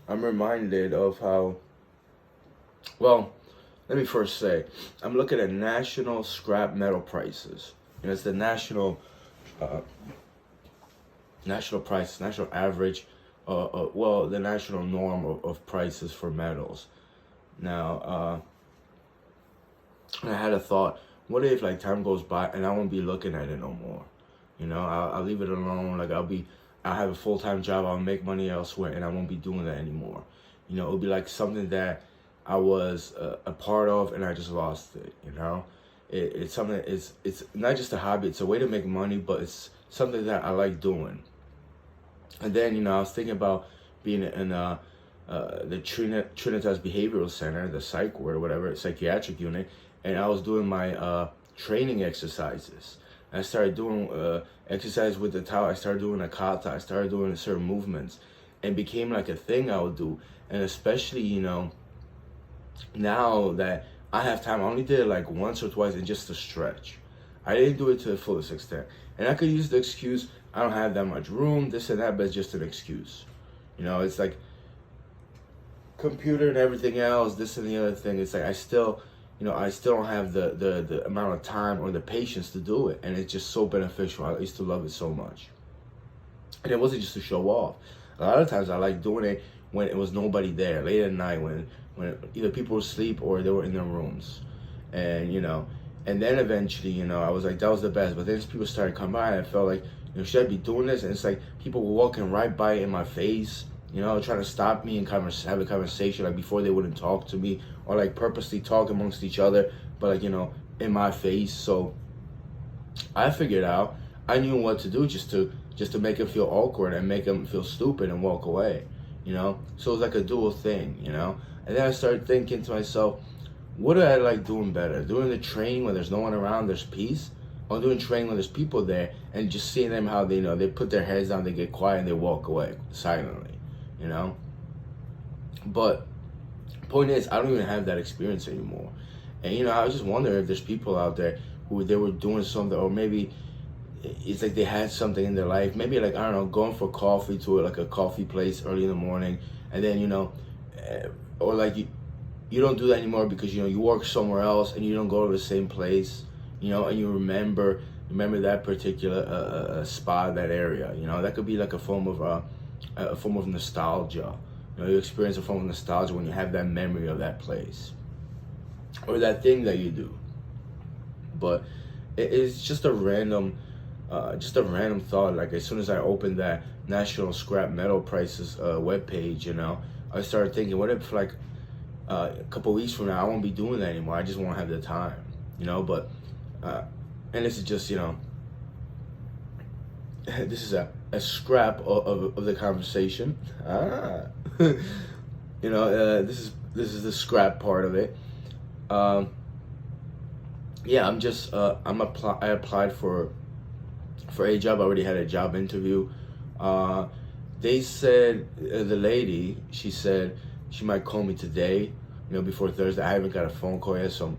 I'm reminded of how, well, let me first say, I'm looking at national scrap metal prices. And it's the uh, national price, national average, well, the national norm of prices for metals. Now, I had a thought, what if like time goes by and I won't be looking at it no more? I'll leave it alone. Like I'll have a full-time job. I'll make money elsewhere and I won't be doing that anymore. It'll be like something that I was a part of and I just lost it. It's something, it's not just a hobby. It's a way to make money, but it's something that I like doing. And then, I was thinking about being in the Trinitas Behavioral Center, the psych ward or whatever, psychiatric unit, and I was doing my training exercises. I started doing exercise with the towel. I started doing a kata. I started doing certain movements, and became like a thing I would do. And especially, now that I have time, I only did it like once or twice and just to stretch. I didn't do it to the fullest extent. And I could use the excuse, I don't have that much room, this and that, but it's just an excuse. It's like computer and everything else, this and the other thing. It's like I still don't have the amount of time or the patience to do it. And it's just so beneficial. I used to love it so much. And it wasn't just to show off. A lot of times I like doing it when it was nobody there, late at night, when either people were asleep or they were in their rooms. And, and then eventually, I was like, that was the best. But then people started coming by and I felt like, should I be doing this? And it's like people were walking right by in my face, trying to stop me and have a conversation, like before they wouldn't talk to me, or like purposely talk amongst each other, but like, in my face. So I figured out, I knew what to do just to make them feel awkward and make them feel stupid and walk away, So it was like a dual thing, And then I started thinking to myself, what do I like doing better? Doing the training when there's no one around, there's peace? Or doing training when there's people there and just seeing them how they put their heads down, they get quiet and they walk away silently, But point is, I don't even have that experience anymore. And I was just wondering if there's people out there who they were doing something, or maybe it's like they had something in their life. Maybe like, I don't know, going for coffee to like a coffee place early in the morning, and then or like you don't do that anymore because you work somewhere else and you don't go to the same place, and you remember that particular spot, that area. That could be like a form of nostalgia. You experience a form of nostalgia when you have that memory of that place or that thing that you do. But it's just a random thought. Like as soon as I opened that National Scrap Metal Prices webpage, I started thinking, what if like a couple weeks from now I won't be doing that anymore? I just won't have the time, But and this is just this is a scrap of the conversation. This is the scrap part of it. Yeah, I applied for a job. I already had a job interview. They said, the lady, she said she might call me today, before Thursday. I haven't got a phone call yet, so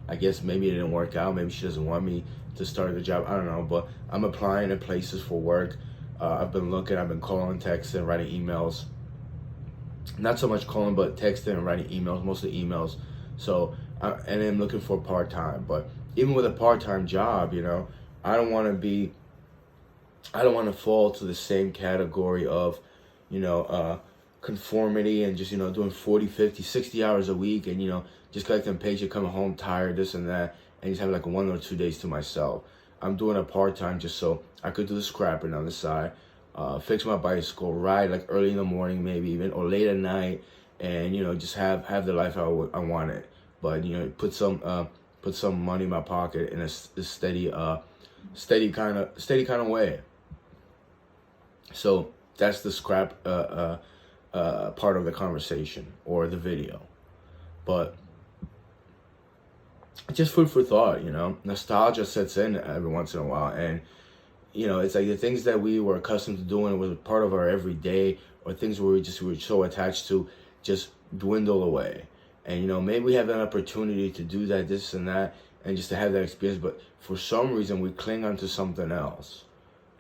I guess maybe it didn't work out. Maybe she doesn't want me to start the job. I don't know, but I'm applying at places for work. I've been looking, I've been calling, texting, writing emails. Not so much calling, but texting and writing emails, mostly emails. So, and I'm looking for part-time. But even with a part-time job, I don't want to fall to the same category of, conformity and just, doing 40, 50, 60 hours a week and, just collecting paycheck, coming home tired, this and that, and just having like 1 or 2 days to myself. I'm doing a part-time just so I could do the scrapping on the side, fix my bicycle, ride like early in the morning maybe even, or late at night, and, just have the life I wanted. But, put some money in my pocket in a steady kind of way. So that's the scrap part of the conversation or the video. But just food for thought, nostalgia sets in every once in a while. And, it's like the things that we were accustomed to doing was part of our everyday, or things where we were so attached to, just dwindle away. And, maybe we have an opportunity to do that, this and that, and just to have that experience. But for some reason, we cling onto something else,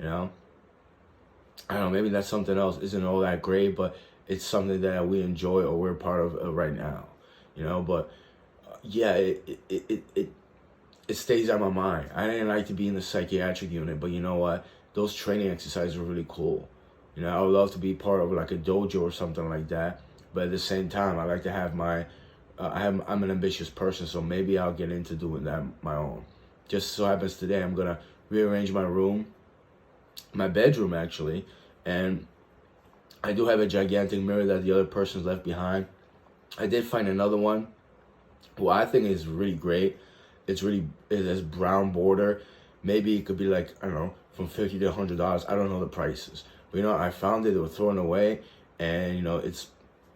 I don't know, maybe that something else isn't all that great, but it's something that we enjoy or we're part of right now, you know. But yeah, it stays on my mind. I didn't like to be in the psychiatric unit, but you know what? Those training exercises are really cool. You know, I would love to be part of like a dojo or something like that. But at the same time, I like to have my, I'm an ambitious person, so maybe I'll get into doing that my own. Just so happens today, I'm gonna rearrange my room, my bedroom actually, and I do have a gigantic mirror that the other person's left behind. I did find another one, who I think is really great. It has brown border. Maybe it could be like, I don't know, from $50 to $100. I don't know the prices. But you know, I found it, they were thrown away, and you know, it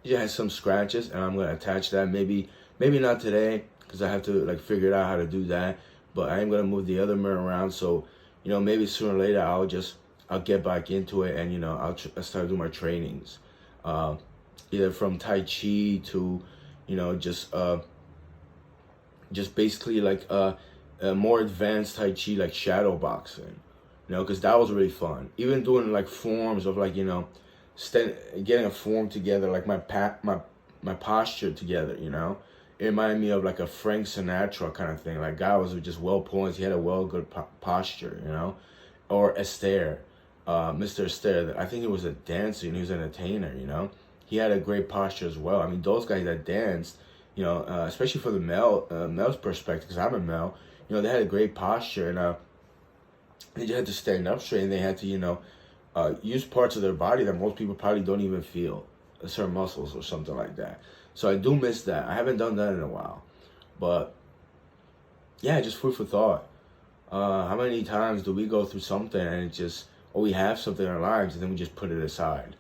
has some scratches, and I'm gonna attach that. Maybe not today, because I have to like figure out how to do that. But I am gonna move the other mirror around, so you know, maybe sooner or later I'll get back into it, and you know, I'll start doing my trainings, either from Tai Chi to, you know, just basically like a more advanced Tai Chi, like shadow boxing, you know, because that was really fun. Even doing like forms of like, you know, getting a form together, like my posture together, you know. It reminded me of like a Frank Sinatra kind of thing. Like guy was just well poised. He had a good posture, you know. Or Astaire, Mr. Astaire. I think he was a dancer and he was an entertainer, you know. He had a great posture as well. I mean, those guys that danced, you know, especially for the male's perspective, because I'm a male, you know, they had a great posture, and they just had to stand up straight, and they had to, you know, use parts of their body that most people probably don't even feel, certain muscles or something like that. So I do miss that. I haven't done that in a while, but yeah, just food for thought. How many times do we go through something and it just, or we have something in our lives and then we just put it aside?